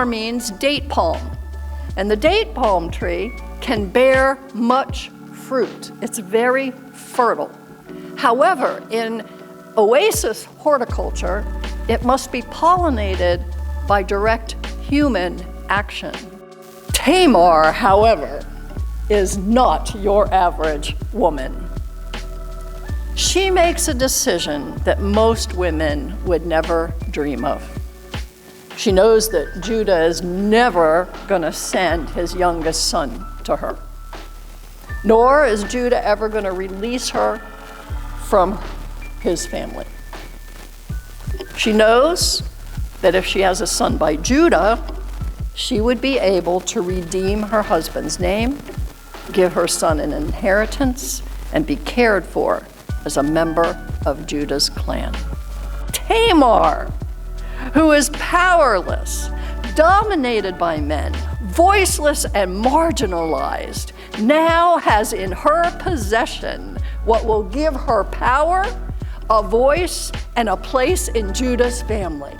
Tamar means date palm, and the date palm tree can bear much fruit. It's very fertile. However, in oasis horticulture, it must be pollinated by direct human action. Tamar, however, is not your average woman. She makes a decision that most women would never dream of. She knows that Judah is never going to send his youngest son to her, nor is Judah ever going to release her from his family. She knows that if she has a son by Judah, she would be able to redeem her husband's name, give her son an inheritance, and be cared for as a member of Judah's clan. Tamar, who is powerless, dominated by men, voiceless and marginalized, now has in her possession what will give her power, a voice, and a place in Judah's family.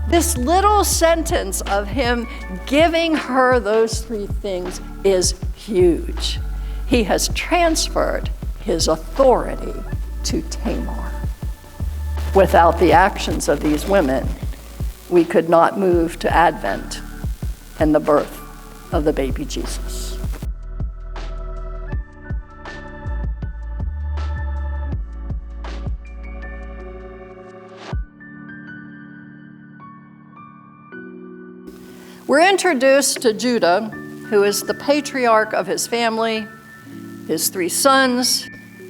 This little sentence of him giving her those three things is huge. He has transferred his authority to Tamar. Without the actions of these women, we could not move to Advent and the birth of the baby Jesus. We're introduced to Judah, who is the patriarch of his family, his three sons,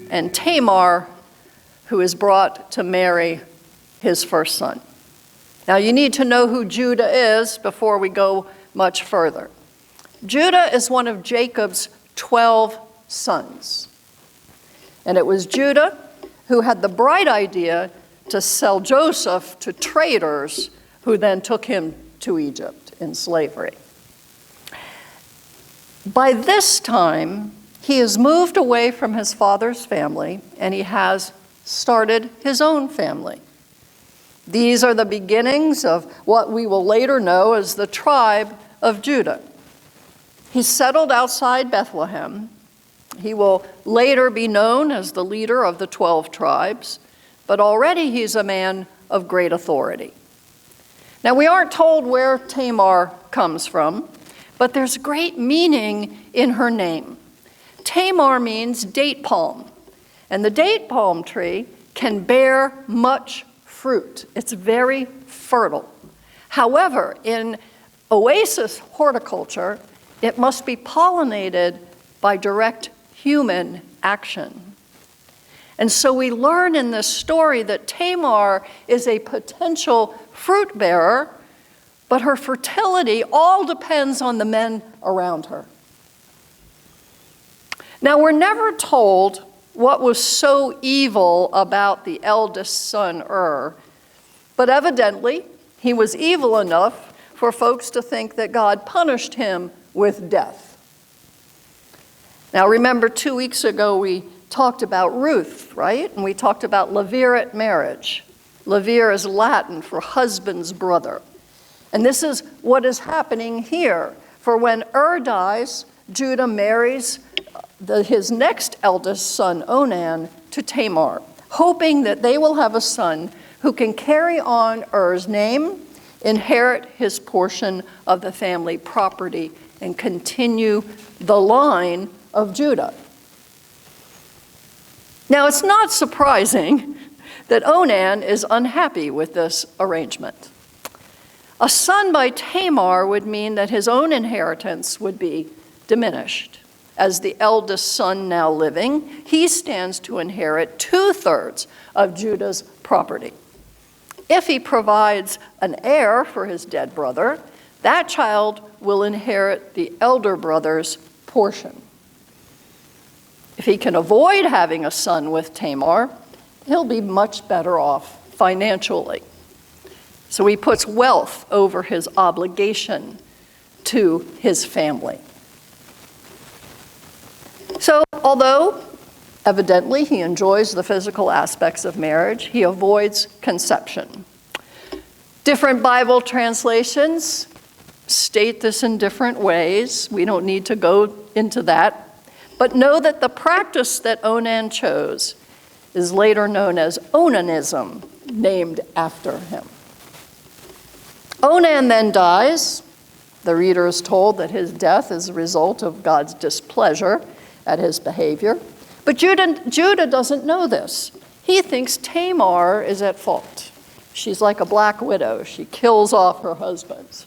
and Tamar, who is brought to marry his first son. Now, you need to know who Judah is before we go much further. Judah is one of Jacob's 12 sons. And it was Judah who had the bright idea to sell Joseph to traders who then took him to Egypt in slavery. By this time, he has moved away from his father's family and he has started his own family. These are the beginnings of what we will later know as the tribe of Judah. He settled outside Bethlehem. He will later be known as the leader of the 12 tribes, but already he's a man of great authority. Now, we aren't told where Tamar comes from, but there's great meaning in her name. Tamar means date palm, and the date palm tree can bear much fruit. It's very fertile. However, in oasis horticulture, it must be pollinated by direct human action. And so we learn in this story that Tamar is a potential fruit bearer, but her fertility all depends on the men around her. Now, we're never told what was so evil about the eldest son, but evidently he was evil enough for folks to think that God punished him with death. Now, remember 2 weeks ago we talked about Ruth, right? And we talked about levirate marriage. Levir is Latin for husband's brother. And this is what is happening here. For when dies, Judah marries his next eldest son, Onan, to Tamar, hoping that they will have a son who can carry on Er's name, inherit his portion of the family property, and continue the line of Judah. Now, it's not surprising that Onan is unhappy with this arrangement. A son by Tamar would mean that his own inheritance would be diminished. As the eldest son now living, he stands to inherit 2/3 of Judah's property. If he provides an heir for his dead brother, that child will inherit the elder brother's portion. If he can avoid having a son with Tamar, he'll be much better off financially. So he puts wealth over his obligation to his family. So, although evidently he enjoys the physical aspects of marriage, he avoids conception. Different Bible translations state this in different ways. We don't need to go into that. But know that the practice that Onan chose is later known as Onanism, named after him. Onan then dies. The reader is told that his death is a result of God's displeasure at his behavior. But Judah doesn't know this. He thinks Tamar is at fault. She's like a black widow. She kills off her husbands.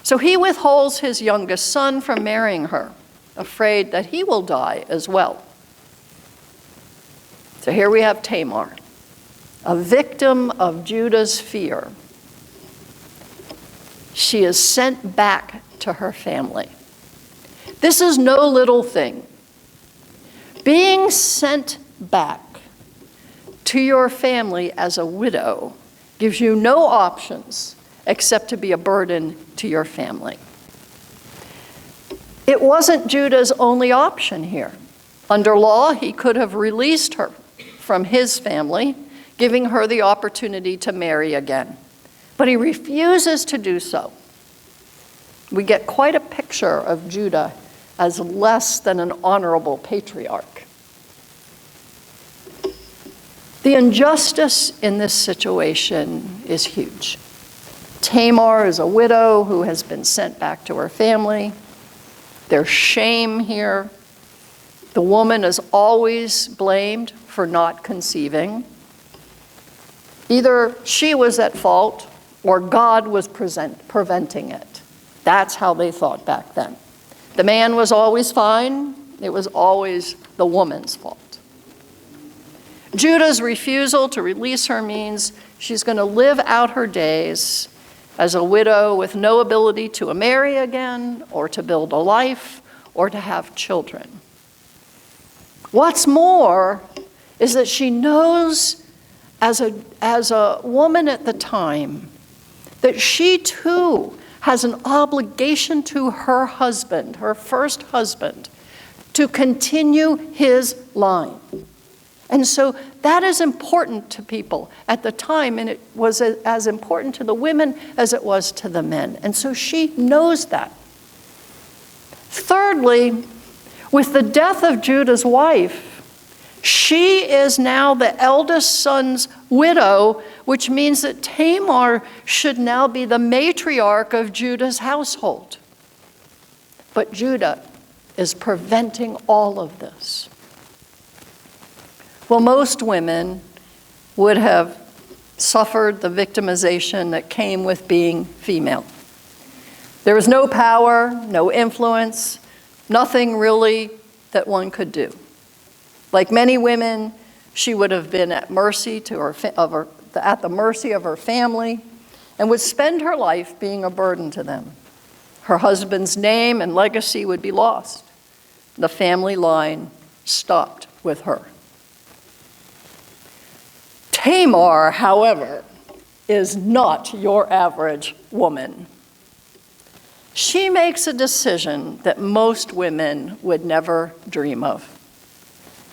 So he withholds his youngest son from marrying her, afraid that he will die as well. So here we have Tamar, a victim of Judah's fear. She is sent back to her family. This is no little thing. Being sent back to your family as a widow gives you no options except to be a burden to your family. It wasn't Judah's only option here. Under law, he could have released her from his family, giving her the opportunity to marry again. But he refuses to do so. We get quite a picture of Judah as less than an honorable patriarch. The injustice in this situation is huge. Tamar is a widow who has been sent back to her family. There's shame here. The woman is always blamed for not conceiving. Either she was at fault or God was preventing it. That's how they thought back then. The man was always fine. It was always the woman's fault. Judah's refusal to release her means she's going to live out her days as a widow with no ability to marry again or to build a life or to have children. What's more is that she knows as a woman at the time that she too has an obligation to her husband, her first husband, to continue his line. And so that is important to people at the time, and it was as important to the women as it was to the men. And so she knows that. Thirdly, with the death of Judah's wife, she is now the eldest son's widow, which means that Tamar should now be the matriarch of Judah's household. But Judah is preventing all of this. Well, most women would have suffered the victimization that came with being female. There was no power, no influence, nothing really that one could do. Like many women, she would have been at the mercy of her family and would spend her life being a burden to them. Her husband's name and legacy would be lost. The family line stopped with her. Tamar, however, is not your average woman. She makes a decision that most women would never dream of.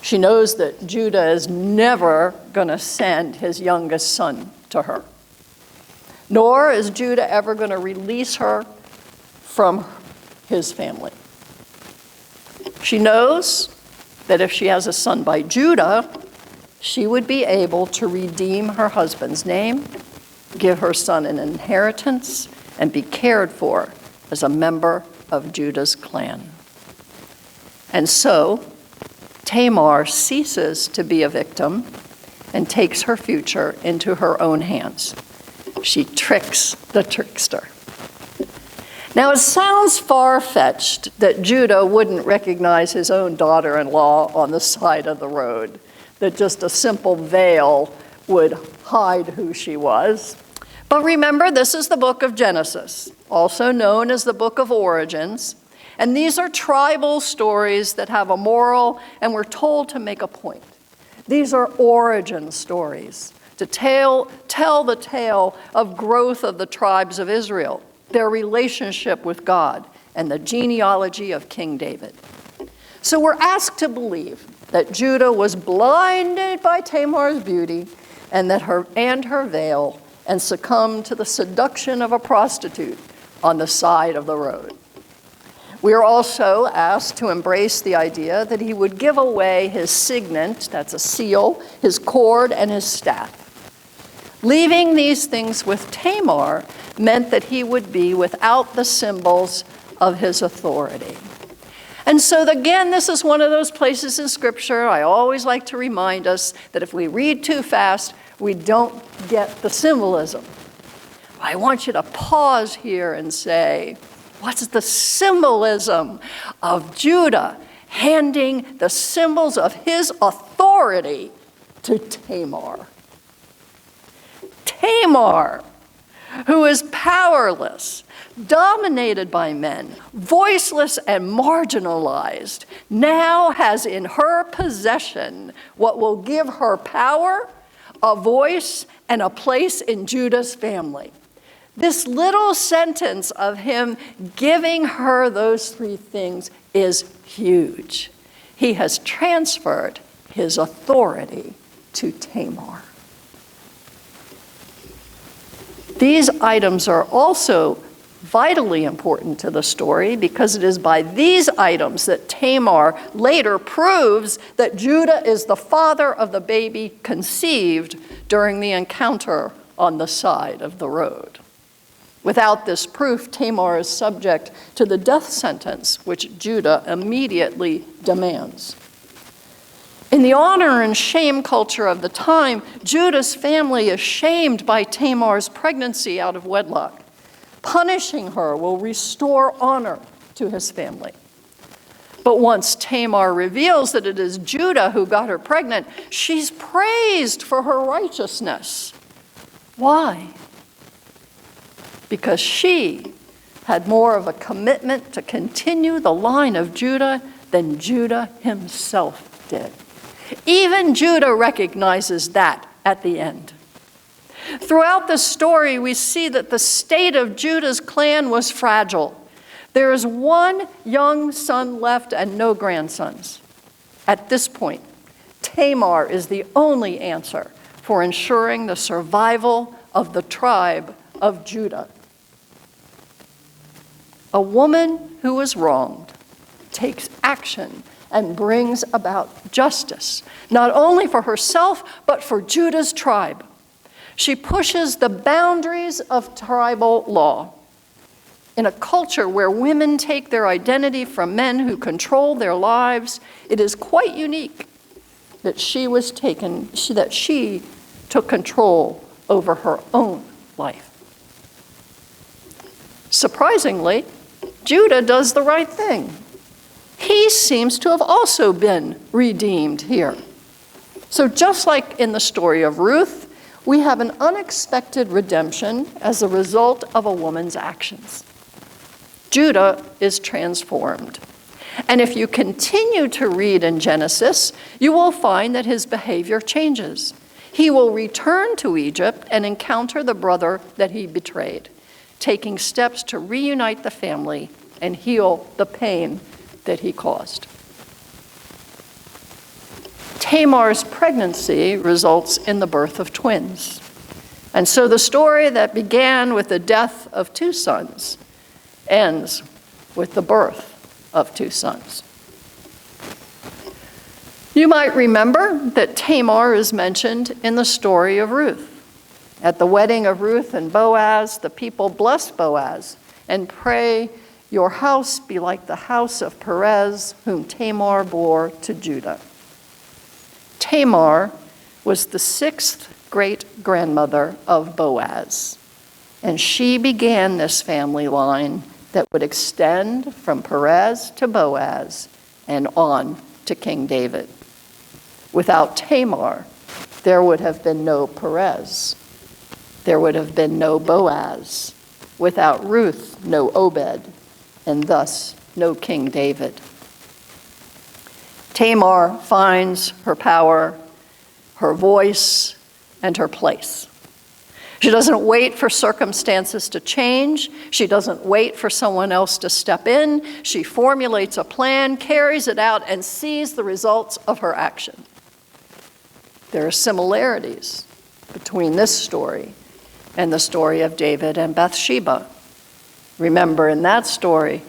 She knows that Judah is never going to send his youngest son to her, nor is Judah ever going to release her from his family. She knows that if she has a son by Judah, she would be able to redeem her husband's name, give her son an inheritance, and be cared for as a member of Judah's clan. And so, Tamar ceases to be a victim and takes her future into her own hands. She tricks the trickster. Now, it sounds far-fetched that Judah wouldn't recognize his own daughter-in-law on the side of the road, that just a simple veil would hide who she was. But remember, this is the book of Genesis, also known as the book of origins. And these are tribal stories that have a moral, and we're told to make a point. These are origin stories, to tell the tale of growth of the tribes of Israel, their relationship with God, and the genealogy of King David. So we're asked to believe that Judah was blinded by Tamar's beauty and her veil, and succumbed to the seduction of a prostitute on the side of the road. We are also asked to embrace the idea that he would give away his signet, that's a seal, his cord, and his staff. Leaving these things with Tamar meant that he would be without the symbols of his authority. And so again, this is one of those places in Scripture I always like to remind us that if we read too fast, we don't get the symbolism. I want you to pause here and say, what's the symbolism of Judah handing the symbols of his authority to Tamar? Tamar, who is powerless, dominated by men, voiceless and marginalized, now has in her possession what will give her power, a voice, and a place in Judah's family. This little sentence of him giving her those three things is huge. He has transferred his authority to Tamar. These items are also vitally important to the story because it is by these items that Tamar later proves that Judah is the father of the baby conceived during the encounter on the side of the road. Without this proof, Tamar is subject to the death sentence, which Judah immediately demands. In the honor and shame culture of the time, Judah's family is shamed by Tamar's pregnancy out of wedlock. Punishing her will restore honor to his family. But once Tamar reveals that it is Judah who got her pregnant, she's praised for her righteousness. Why? Because she had more of a commitment to continue the line of Judah than Judah himself did. Even Judah recognizes that at the end. Throughout the story, we see that the state of Judah's clan was fragile. There is one young son left and no grandsons. At this point, Tamar is the only answer for ensuring the survival of the tribe of Judah. A woman who is wronged takes action and brings about justice, not only for herself, but for Judah's tribe. She pushes the boundaries of tribal law. In a culture where women take their identity from men who control their lives, it is quite unique that she took control over her own life. Surprisingly, Judah does the right thing. He seems to have also been redeemed here. So just like in the story of Ruth, we have an unexpected redemption as a result of a woman's actions. Judah is transformed. And if you continue to read in Genesis, you will find that his behavior changes. He will return to Egypt and encounter the brother that he betrayed, taking steps to reunite the family and heal the pain that he caused. Tamar's pregnancy results in the birth of twins. And so the story that began with the death of two sons ends with the birth of two sons. You might remember that Tamar is mentioned in the story of Ruth. At the wedding of Ruth and Boaz, the people bless Boaz and pray, "Your house be like the house of Perez, whom Tamar bore to Judah." Tamar was the sixth great-grandmother of Boaz, and she began this family line that would extend from Perez to Boaz and on to King David. Without Tamar, there would have been no Perez. There would have been no Boaz. Without Ruth, no Obed, and thus no King David. Tamar finds her power, her voice, and her place. She doesn't wait for circumstances to change. She doesn't wait for someone else to step in. She formulates a plan, carries it out, and sees the results of her action. There are similarities between this story and the story of David and Bathsheba. Remember, in that story,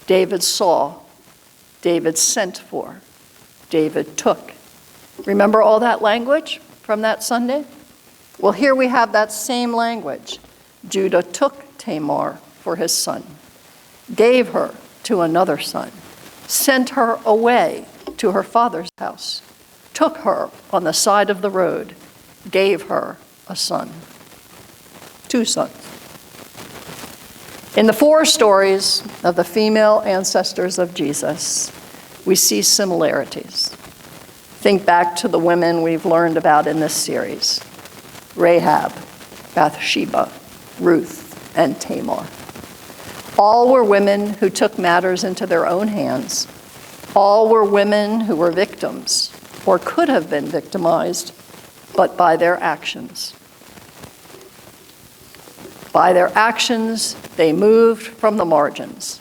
David saw, David sent for, David took. Remember all that language from that Sunday? Well, here we have that same language. Judah took Tamar for his son, gave her to another son, sent her away to her father's house, took her on the side of the road, gave her a son. 2 sons. In the 4 stories of the female ancestors of Jesus, we see similarities. Think back to the women we've learned about in this series: Rahab, Bathsheba, Ruth, and Tamar. All were women who took matters into their own hands. All were women who were victims, or could have been victimized, but by their actions. By their actions, they moved from the margins.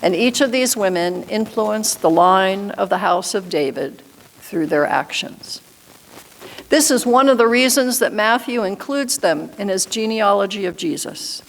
And each of these women influenced the line of the house of David through their actions. This is one of the reasons that Matthew includes them in his genealogy of Jesus.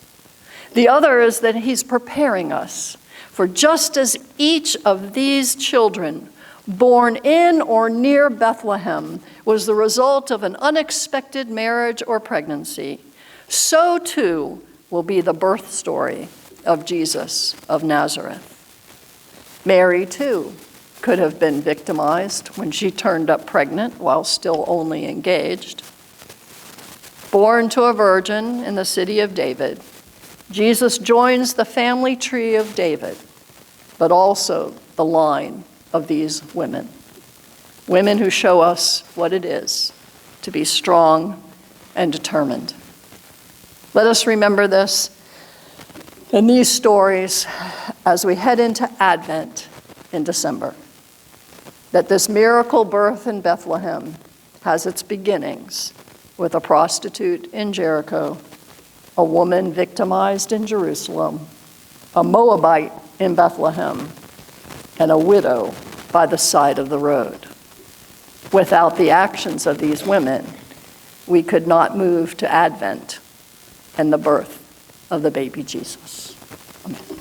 The other is that he's preparing us for just as each of these children born in or near Bethlehem was the result of an unexpected marriage or pregnancy, so too will be the birth story of Jesus of Nazareth. Mary, too, could have been victimized when she turned up pregnant while still only engaged. Born to a virgin in the city of David, Jesus joins the family tree of David, but also the line of these women. Women who show us what it is to be strong and determined. Let us remember this in these stories as we head into Advent in December, that this miracle birth in Bethlehem has its beginnings with a prostitute in Jericho, a woman victimized in Jerusalem, a Moabite in Bethlehem, and a widow by the side of the road. Without the actions of these women, we could not move to Advent and the birth of the baby Jesus. Amen.